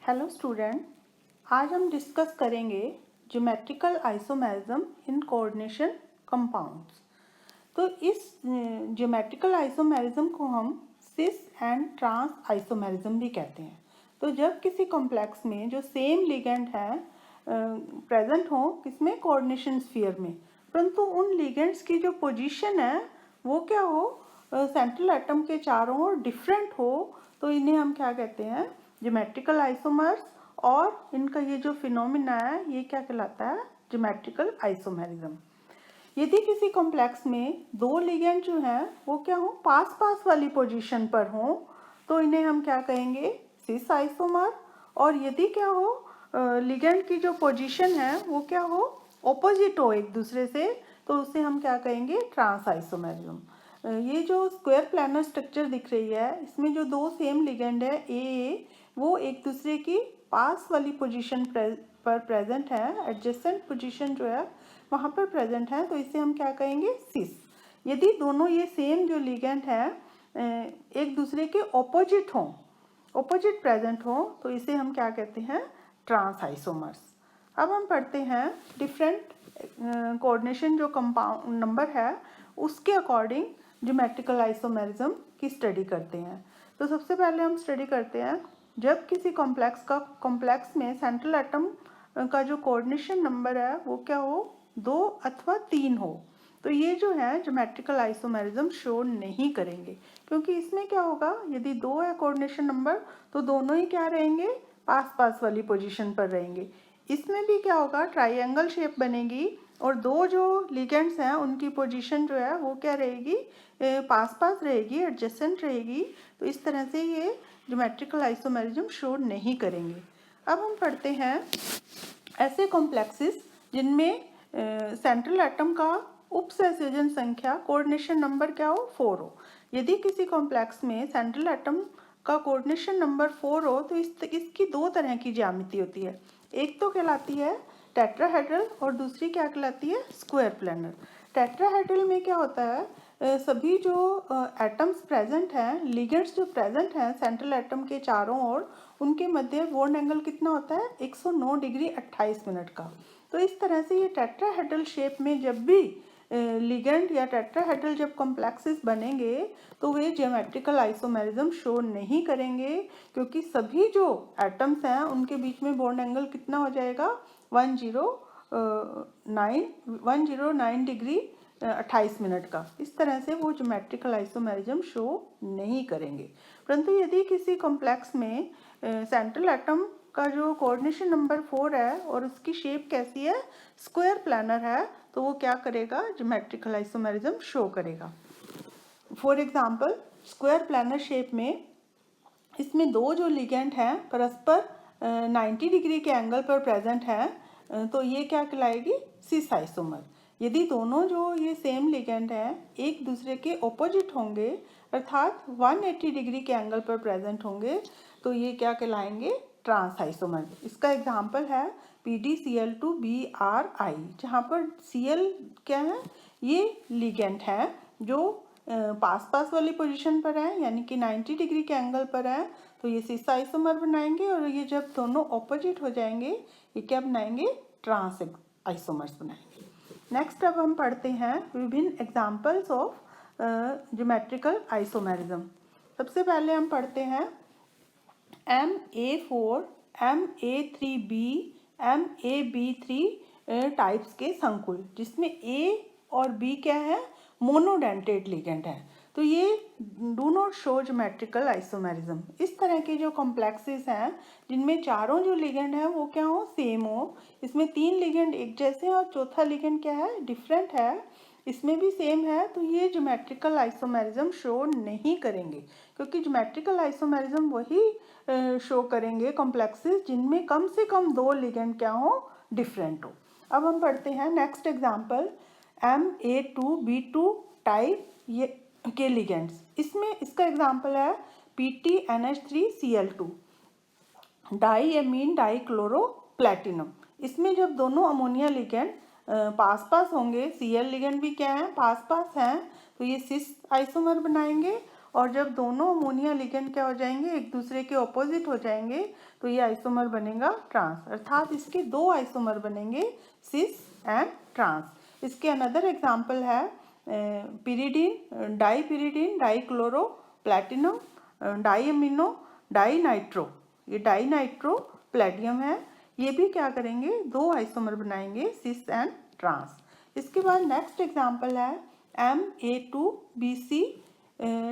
Hello student, आज हम discuss करेंगे geometrical isomerism in coordination compounds. तो इस ज्योमेट्रिकल आइसोमेरिज्म को हम सिस एंड ट्रांस आइसोमेरिज्म भी कहते हैं। तो जब किसी कॉम्प्लेक्स में जो सेम लिगेंड है प्रेजेंट हो किसमें, कोऑर्डिनेशन स्फीयर में, परंतु उन लिगेंड्स की जो पोजीशन है वो क्या हो, सेंट्रल एटम के चारों ओर डिफरेंट हो, तो इन्हें हम क्या कहते हैं, ज्योमेट्रिकल आइसोमर्स। और इनका ये जो फिनोमिना है ये क्या कहलाता है, ज्योमेट्रिकल आइसोमेरिज्म। यदि किसी कॉम्प्लेक्स में दो लिगेंड जो हैं वो क्या हो, पास पास वाली पोजीशन पर हो, तो इन्हें हम क्या कहेंगे, सिस आइसोमर। और यदि क्या हो, लिगेंड की जो पोजीशन है वो क्या हो, ऑपोजिट हो एक दूसरे से, तो उसे हम क्या कहेंगे, ट्रांस आइसोमेरिज्म। ये जो स्क्वायर प्लानर स्ट्रक्चर दिख रही है इसमें जो दो सेम लिगेंड है ए, वो एक दूसरे की पास वाली पोजीशन पर प्रेजेंट है, एडजेसेंट पोजीशन जो है वहाँ पर प्रेजेंट है, तो इसे हम क्या कहेंगे, सिस। यदि दोनों ये सेम जो लिगेंड है एक दूसरे के ऑपोजिट हों, ऑपोजिट प्रेजेंट हो, तो इसे हम क्या कहते हैं, ट्रांस आइसोमर्स। अब हम पढ़ते हैं डिफरेंट कोऑर्डिनेशन जो कंपाउंड नंबर है उसके अकॉर्डिंग ज्योमेट्रिकल आइसोमेरिज्म की स्टडी करते हैं। तो सबसे पहले हम स्टडी करते हैं जब किसी कॉम्प्लेक्स में सेंट्रल एटम का जो कोऑर्डिनेशन नंबर है वो क्या हो, 2 अथवा 3 हो, तो ये जो है ज्योमेट्रिकल आइसोमेरिज्म शो नहीं करेंगे, क्योंकि इसमें क्या होगा, यदि 2 है कोऑर्डिनेशन नंबर तो दोनों ही क्या रहेंगे, पास पास वाली पोजीशन पर रहेंगे। इसमें भी क्या होगा, ट्राइंगल शेप बनेगी और दो जो लिगेंड्स हैं उनकी पोजीशन जो है वो क्या रहेगी, पास पास रहेगी, एडजेसेंट रहेगी। तो इस तरह से ये ज्योमेट्रिकल आइसोमेरिज्म शो नहीं करेंगे। अब हम पढ़ते हैं ऐसे कॉम्प्लेक्सेस जिनमें सेंट्रल एटम का उपसंयोजन संख्या कोऑर्डिनेशन नंबर क्या हो, 4 हो। यदि किसी कॉम्प्लेक्स में सेंट्रल एटम का कोऑर्डिनेशन नंबर 4 हो तो इसकी दो तरह की ज्यामिति होती है, एक तो कहलाती है टेट्राहेड्रल और दूसरी क्या कहलाती है, स्क्वायर प्लानर। टेट्राहेड्रल में क्या होता है, सभी जो एटम्स प्रेजेंट हैं, लिगेंड्स जो प्रेजेंट हैं सेंट्रल एटम के चारों ओर, उनके मध्य बॉन्ड एंगल कितना होता है, 109 डिग्री 28 मिनट का। तो इस तरह से ये टेट्राहेड्रल शेप में जब भी लिगेंड या टेट्राहेड्रल जब कॉम्प्लेक्सेस बनेंगे तो वे ज्योमेट्रिकल आइसोमेरिज्म शो नहीं करेंगे, क्योंकि सभी जो एटम्स हैं उनके बीच में बॉन्ड एंगल कितना हो जाएगा, 109 डिग्री 28 मिनट का। इस तरह से वो ज्योमेट्रिकल आइसोमेरिज्म शो नहीं करेंगे। परंतु यदि किसी कॉम्प्लेक्स में सेंट्रल एटम का जो कोऑर्डिनेशन नंबर 4 है और उसकी शेप कैसी है, स्क्वायर प्लानर है, तो वो क्या करेगा, ज्योमेट्रिकल आइसोमेरिज्म शो करेगा। For example square planar shape में इसमें दो जो लिगेंड हैं परस्पर 90 डिग्री के एंगल पर प्रेजेंट है, तो ये क्या कहलाएगी, सिस आइसोमर। यदि दोनों जो ये सेम लिगेंड हैं एक दूसरे के ऑपोजिट होंगे, अर्थात 180 डिग्री के एंगल पर प्रेजेंट होंगे, तो ये क्या कहलाएंगे, ट्रांस आइसोमर। इसका एग्जांपल है PdCl2Bri, जहाँ पर Cl क्या है, ये लिगेंड है जो पास पास वाली पोजीशन पर है, यानी कि 90 डिग्री के एंगल पर है, तो ये सिस आइसोमर बनाएंगे। और ये जब दोनों ऑपोजिट हो जाएंगे ये क्या बनाएंगे, ट्रांस आइसोमर्स बनाएंगे। नेक्स्ट अब हम पढ़ते हैं विभिन्न एग्जांपल्स ऑफ ज्योमेट्रिकल आइसोमेरिज्म। सबसे पहले हम पढ़ते हैं Ma4, Ma3b, Ma-B3 टाइप्स के संकुल, जिसमें A और B क्या है, मोनोडेंटेड लिगेंड है, तो ये do not show geometrical isomerism. इस तरह के जो कॉम्प्लेक्सेस हैं जिनमें चारों जो लिगेंड है वो क्या हो, सेम हो, इसमें 3 लिगेंड एक जैसे हैं और चौथा लिगेंड क्या है, डिफरेंट है, इसमें भी सेम है, तो ये ज्योमेट्रिकल आइसोमेरिज्म शो नहीं करेंगे, क्योंकि ज्योमेट्रिकल आइसोमेरिज्म वही शो करेंगे कॉम्प्लेक्सेस जिनमें कम से कम 2 लिगेंड क्या हो, डिफरेंट हो। अब हम पढ़ते हैं नेक्स्ट एग्जांपल Ma2B2 टाइप ये के लिगेंड्स। इसमें इसका एग्जांपल है PtNH3Cl2, डाईएमीन डाईक्लोरो प्लेटिनम। इसमें जब दोनों अमोनिया लिगेंड पास पास होंगे, Cl लिगेंड भी क्या है, पास पास हैं, तो ये सिस आइसोमर बनाएंगे। और जब दोनों अमोनिया लिगेंड क्या हो जाएंगे, एक दूसरे के ऑपोजिट हो जाएंगे, तो ये आइसोमर बनेगा ट्रांस, अर्थात इसके दो आइसोमर बनेंगे, सिस एंड ट्रांस। इसके अनदर एग्जाम्पल है पिरिडीन, डाईपिरिडीन, डाईक्लोरो प्लैटिनम, डाईअमीनो, डाईनाइट्रो, ये डाईनाइट्रो प्लेटियम है, ये भी क्या करेंगे, दो आइसोमर बनाएंगे, सिस एंड ट्रांस। इसके बाद नेक्स्ट एग्जाम्पल है Ma2Bc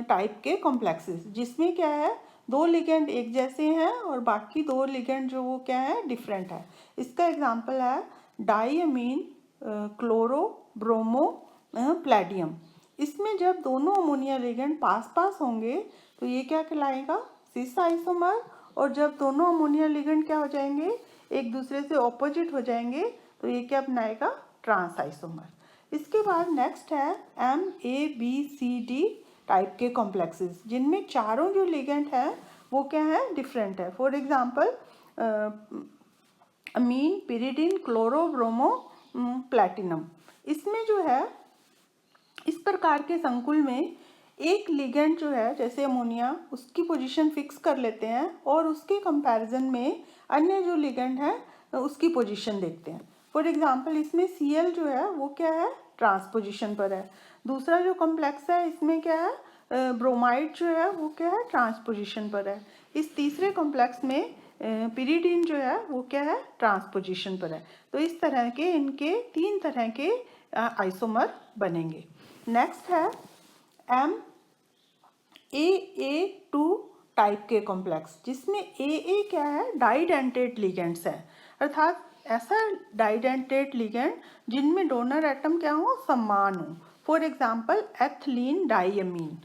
टाइप के कॉम्प्लेक्सेस, जिसमें क्या है, दो लिगेंड एक जैसे हैं और बाकी दो लिगेंड जो वो क्या है, डिफरेंट है। इसका एग्जाम्पल है डाईअमीन क्लोरो ब्रोमो प्लेडियम। इसमें जब दोनों अमोनिया लिगेंड पास पास होंगे तो ये क्या कहलाएगा, सिस आइसोमर, और जब दोनों अमोनिया लिगेंड क्या हो जाएंगे, एक दूसरे से ऑपोजिट हो जाएंगे, तो ये क्या बनाएगा, ट्रांस आइसोमर। इसके बाद नेक्स्ट है MABCD टाइप के कॉम्प्लेक्सेस, जिनमें चारों जो लिगेंड है वो क्या है, डिफरेंट है। For example amine, pyridine, chloro bromo platinum. इसमें जो है, इस प्रकार के संकुल में एक लिगेंड जो है, जैसे अमोनिया, उसकी पोजीशन फिक्स कर लेते हैं और उसके कंपैरिजन में अन्य जो लिगेंड है उसकी पोजीशन देखते हैं। फॉर एग्जांपल इसमें Cl जो है वो क्या है, ट्रांस पोजीशन पर है। दूसरा जो कॉम्प्लेक्स है इसमें क्या है, ब्रोमाइड जो है वो क्या है, ट्रांस पोजीशन पर है। इस तीसरे कॉम्प्लेक्स में पिरिडीन जो है वो क्या है, ट्रांस पोजीशन पर है। तो इस तरह के इनके तीन तरह के आइसोमर बनेंगे। नेक्स्ट है MAA2 टाइप के कॉम्प्लेक्स, जिसमें AA क्या है, डाइडेंटेट लिगेंड्स है, अर्थात ऐसा डाइडेंटेट लिगेंड जिनमें डोनर एटम क्या हो, समान हो। For example ethylene diamine,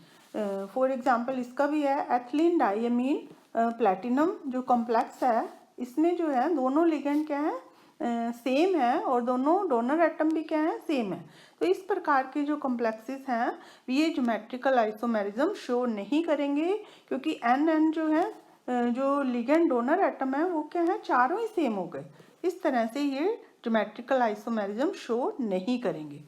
for example इसका भी है एथिलीन डाईअमीन प्लैटिनम जो कॉम्प्लेक्स है, इसमें जो है दोनों लिगेंड क्या है, सेम है और दोनों डोनर एटम भी क्या है, सेम है। तो इस प्रकार के जो कॉम्प्लेक्सेस हैं ये ज्योमेट्रिकल आइसोमेरिज्म शो नहीं करेंगे, क्योंकि N जो है, जो लिगेंड डोनर एटम है वो क्या है, चारों ही सेम हो गए। इस तरह से ये ज्योमेट्रिकल आइसोमेरिज्म शो नहीं करेंगे।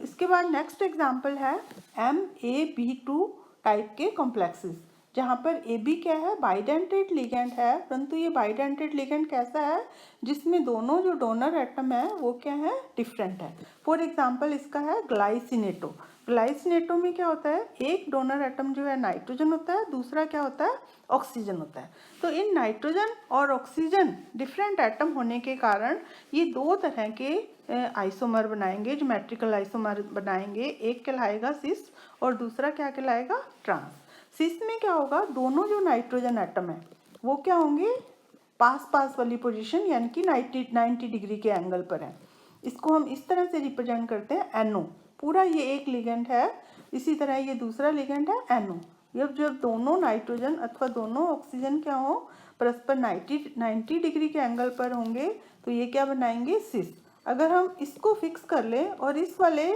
इसके बाद नेक्स्ट एग्जांपल है MAB2 टाइप के कॉम्प्लेक्सेस, जहाँ पर AB क्या है, बाइडेंटेट लिगेंड है, परंतु ये बाइडेंटेट लिगेंड कैसा है, जिसमें दोनों जो डोनर एटम है वो क्या है, डिफरेंट है। फॉर एग्जांपल इसका है ग्लाइसिनेटो। ग्लाइसिनेटो में क्या होता है, एक डोनर एटम जो है नाइट्रोजन होता है, दूसरा क्या होता है, ऑक्सीजन होता है। तो इन नाइट्रोजन और ऑक्सीजन डिफरेंट एटम होने के कारण ये दो तरह के आइसोमर बनाएंगे, ज्योमेट्रिकल आइसोमर बनाएंगे। एक कहलाएगा सिस और दूसरा क्या कहलाएगा, ट्रांस। सिस में क्या होगा, दोनों जो नाइट्रोजन एटम है वो क्या होंगे, पास पास वाली पोजीशन, यानी कि 90 डिग्री के एंगल पर है। इसको हम इस तरह से रिप्रेजेंट करते हैं NO, पूरा ये एक लिगेंड है, इसी तरह ये दूसरा लिगेंड है NO। जब दोनों नाइट्रोजन अथवा दोनों ऑक्सीजन क्या हो, परस्पर 90 डिग्री के एंगल पर होंगे, तो ये क्या बनाएंगे, सिस। अगर हम इसको फिक्स कर लें और इस वाले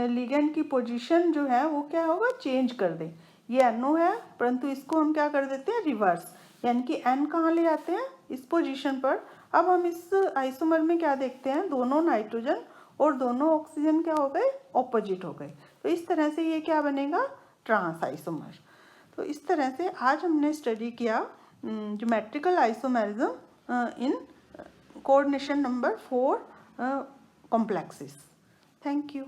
लिगेंड की पोजीशन जो है वो क्या होगा, चेंज कर दें, ये NO है परंतु इसको हम क्या कर देते हैं, रिवर्स, यानी कि N कहाँ ले आते हैं, इस पोजीशन पर। अब हम इस आइसोमर में क्या देखते हैं, दोनों नाइट्रोजन और दोनों ऑक्सीजन क्या हो गए, ऑपोजिट हो गए। तो इस तरह से ये क्या बनेगा, ट्रांस आइसोमर। तो इस तरह से आज हमने स्टडी किया geometrical isomerism in coordination number 4 complexes. Thank you.